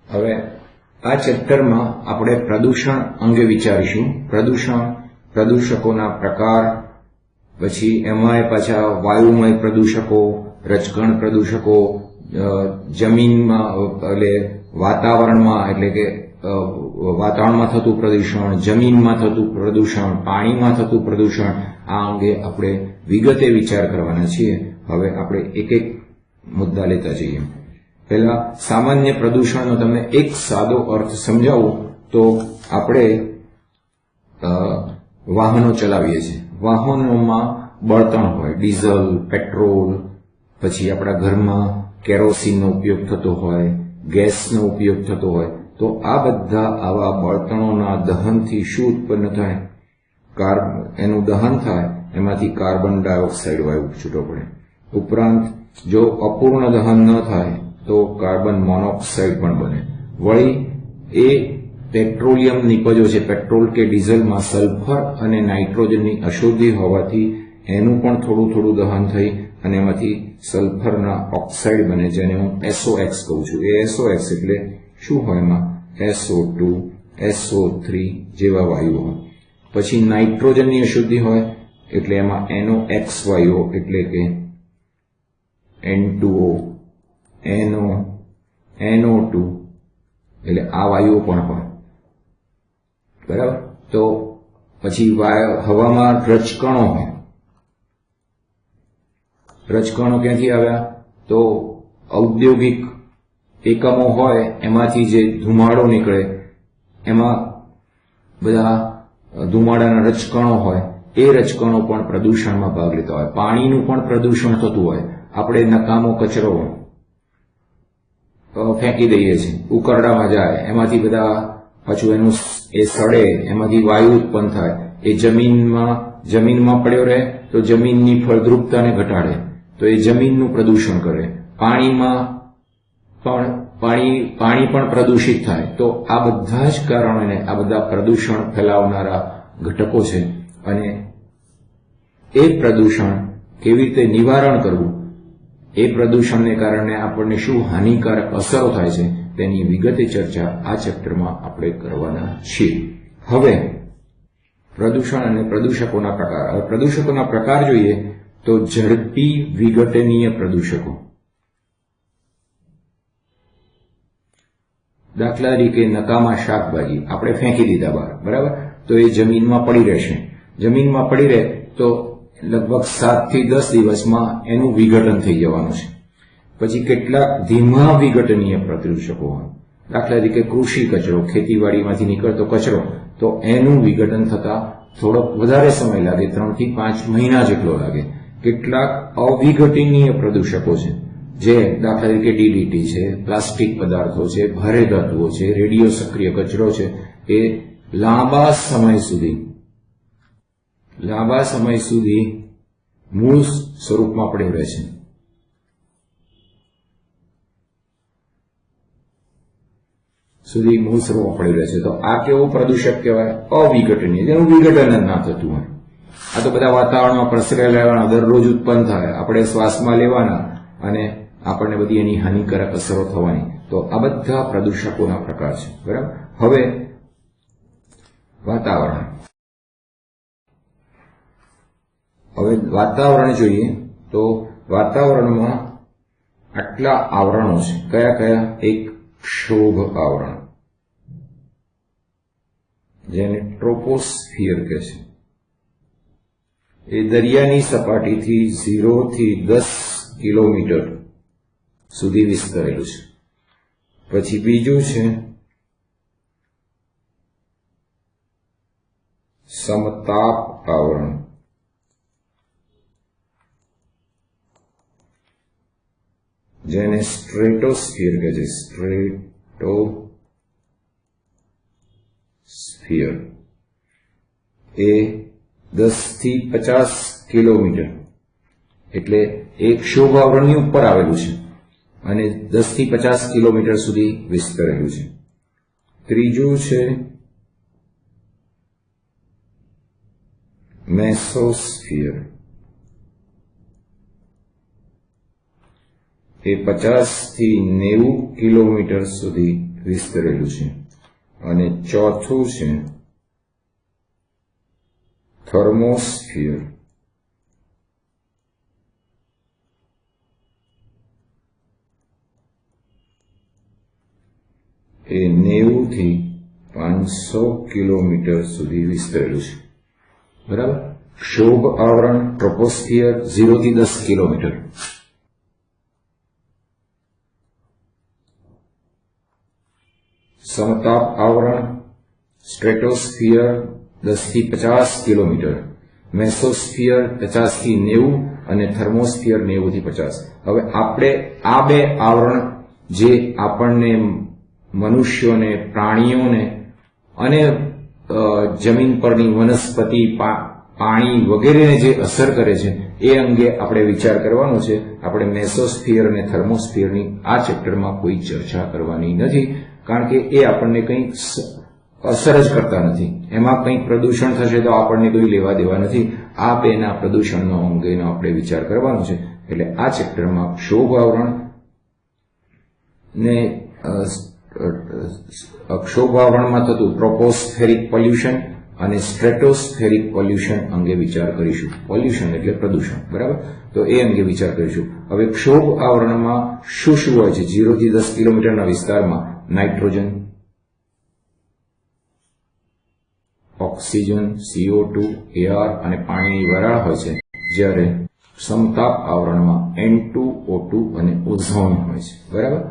હવે આ ચેપ્ટરમાં આપણે પ્રદૂષણ અંગે વિચારીશું. પ્રદૂષકોના પ્રકાર, પછી એમાં પાછા વાયુમય પ્રદૂષકો, રજકણ પ્રદૂષકો, જમીનમાં એટલે વાતાવરણમાં એટલે કે વાતાવરણમાં થતું પ્રદૂષણ, જમીનમાં થતું પ્રદૂષણ, પાણીમાં થતું પ્રદૂષણ, આ અંગે આપણે વિગતે વિચાર કરવાના છીએ. હવે આપણે એક એક મુદ્દા લેતા જઈએ. પહેલા સામાન્ય પ્રદૂષણનો તમને એક સાદો અર્થ સમજાવું તો આપણે વાહનો ચલાવીએ છીએ. વાહનોમાં બળતણ હોય, ડીઝલ, પેટ્રોલ, પછી આપણા ઘરમાં કેરોસીનનો ઉપયોગ થતો હોય, ગેસનો ઉપયોગ થતો હોય, તો આ બધા આવા બળતણોના દહનથી શું ઉત્પન્ન થાય? એનું દહન થાય, એમાંથી કાર્બન ડાયોક્સાઇડ વાયુ છૂટો પડે. ઉપરાંત જો અપૂર્ણ દહન ન થાય તો કાર્બન મોનોક્સાઇડ પણ બને. વળી એ પેટ્રોલિયમ નિપજો છે, પેટ્રોલ કે ડીઝલમાં સલ્ફર અને નાઇટ્રોજનની અશુદ્ધિ હોવાથી એનું પણ થોડું થોડું દહન થઈ અને એમાંથી સલ્ફરના ઓક્સાઇડ બને, જેને હું SOX કહું છું. એ SOX એટલે શું હોય? એમાં SO2, SO3 જેવા વાયુઓ હોય. પછી નાઇટ્રોજનની અશુદ્ધિ હોય એટલે એમાં NOx વાયુઓ એટલે કે N2O, NO, NO2 એટલે આ વાયુઓ પણ હોય. બરાબર? તો પછી હવામાં રજકણો હોય. રજકણો ક્યાંથી આવ્યા? તો ઔદ્યોગિક એકમો હોય એમાંથી જે ધુમાડો નીકળે, એમાં બધા ધુમાડાના રજકણો હોય, એ રજકણો પણ પ્રદૂષણમાં ભાગ લેતા હોય. પાણીનું પણ પ્રદૂષણ થતું હોય. આપણે નકામો કચરો ફેંકી દઈએ છીએ, ઉકરડામાં જાય, એમાંથી બધા પાછું એનું એ સડે, એમાંથી વાયુ ઉત્પન્ન થાય. એ જમીનમાં પડ્યો રહે તો જમીનની ફળદ્રુપતાને ઘટાડે, તો એ જમીનનું પ્રદૂષણ કરે. પાણી પણ પ્રદૂષિત થાય. તો આ બધા જ કારણોને આ બધા પ્રદૂષણ ફેલાવનારા ઘટકો છે. અને એ પ્રદૂષણ કેવી રીતે નિવારણ કરવું, એ પ્રદૂષણને કારણે આપણને શું હાનિકારક અસરો થાય છે, તેની વિગતે ચર્ચા આ ચેપ્ટરમાં આપણે કરવાના છીએ. હવે પ્રદૂષણ અને પ્રદૂષકોના પ્રકાર. હવે પ્રદૂષકોના પ્રકાર જોઈએ તો ઝડપી વિઘટનીય પ્રદૂષકો. દાખલા તરીકે નકામા શાકભાજી આપણે ફેંકી દીધા બહાર, બરાબર? તો એ જમીનમાં પડી રહેશે. જમીનમાં પડી રહે તો લગભગ 7 થી 10 દિવસમાં એનું વિઘટન થઈ જવાનું છે. પછી કેટલાક ધીમા વિઘટનીય પ્રદૂષકો હોય. દાખલા તરીકે કૃષિ કચરો, ખેતીવાડીમાંથી નીકળતો કચરો, તો એનું વિઘટન થતા થોડોક વધારે સમય લાગે, 3 થી 5 મહિના જેટલો લાગે. કેટલાક અવિઘટનીય પ્રદૂષકો છે, જે દાખલા તરીકે DDT છે, પ્લાસ્ટિક પદાર્થો છે, ભારે ધાતુઓ છે, રેડિયો સક્રિય કચરો છે, એ લાંબા સમય સુધી મૂળ સ્વરૂપમાં પડી રહે છે. તો આ કેવું પ્રદૂષક કહેવાય? અવિઘટનીય, જેનું વિઘટન જ ના થતું હોય. આ તો બધા વાતાવરણમાં પ્રસરેલા, દરરોજ ઉત્પન્ન થાય, આપણે શ્વાસમાં લેવાના અને આપણને બધી એની હાનિકારક અસરો થવાની. તો આ બધા પ્રદૂષકોના પ્રકાર છે. બરાબર? હવે વાતાવરણ જોઈએ તો વાતાવરણમાં આટલા આવરણો છે. કયા કયા? એક ક્ષોભ આવરણ, જેને ટ્રોપોસ્ફિયર કહે છે. એ દરિયાની સપાટીથી 0 થી 10 કિલોમીટર સુધી વિસ્તરેલું છે. પછી બીજું છે સમતાપ આવરણ, જેને સ્ટ્રેટોસ્ફિયર કહે છે. સ્ટ્રેટોસ્ફિયર એ 10 થી 50 કિલોમીટર એટલે એક ક્ષોભ આવરણની ઉપર આવેલું છે અને 10 થી 50 કિલોમીટર સુધી વિસ્તરેલું છે. ત્રીજું છે મેસોસ્ફિયર. એ 50 થી 90 કિલોમીટર સુધી વિસ્તરેલું છે. અને ચોથું છે થર્મોસ્ફિયર. એ 90 થી 500 કિલોમીટર સુધી વિસ્તરેલું છે. બરાબર. ક્ષોભ આવરણ ટ્રોપોસ્ફિયર 0 થી 10 કિલોમીટર. સમતાપ આવરણ સ્ટ્રેટોસ્ફિયર 10 થી 50 કિલોમીટર. મેસોસ્ફિયર 50 થી 90 અને થર્મોસ્ફિયર 90 થી 50. હવે આપણે આ બે આવરણ જે આપણને મનુષ્યોને, પ્રાણીઓને અને જમીન પરની વનસ્પતિ, પાણી વગેરેને જે અસર કરે છે એ અંગે આપણે વિચાર કરવાનો છે. આપણે મેસોસ્ફિયર અને થર્મોસ્ફિયરની આ ચેપ્ટરમાં કોઈ ચર્ચા કરવાની નથી, કારણ કે એ આપણને કંઈ અસર જ કરતા નથી. એમાં કંઈક પ્રદૂષણ થશે તો આપણને કોઈ લેવા દેવા નથી. આ બેના પ્રદૂષણનો અંગેનો આપણે વિચાર કરવાનો છે. એટલે આ ચેપ્ટરમાં ક્ષોભ આવરણ ને ક્ષોભ આવરણમાં થતું ટ્રોપોસ્ફેરિક પોલ્યુશન અને સ્ટ્રેટોસ્ફેરિક પોલ્યુશન અંગે વિચાર કરીશું. પોલ્યુશન એટલે પ્રદૂષણ, બરાબર? તો એ અંગે વિચાર કરીશું. હવે ક્ષોભ આવરણમાં શું શું હોય છે? 0 થી 10 કિલોમીટરના વિસ્તારમાં નાઇટ્રોજન, ઓક્સિજન, CO2, એર અને પાણીની વરાળ હોય છે, જ્યારે સમતાપ આવરણમાં N2O2 અને ઓઝોન હોય છે. બરાબર.